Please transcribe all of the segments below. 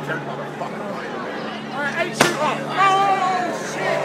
Alright, 8 shoot up. Oh, shit!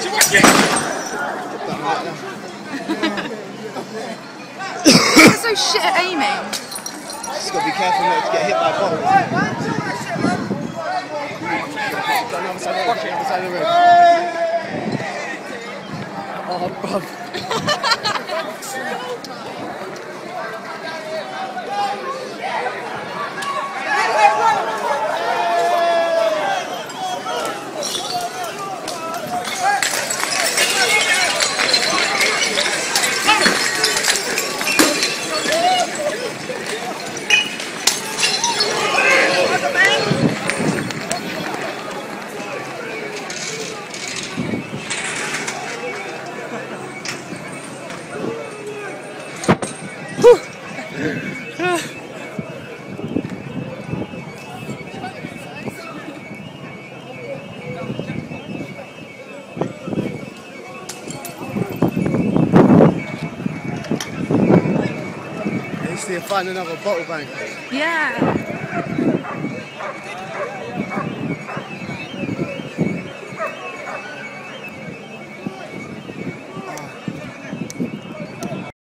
Watch it! You're so shit at aiming. Just gotta be careful not to get hit by balls. Watch it, other side of the room. Oh, bug. Find another bottle bank. Yeah.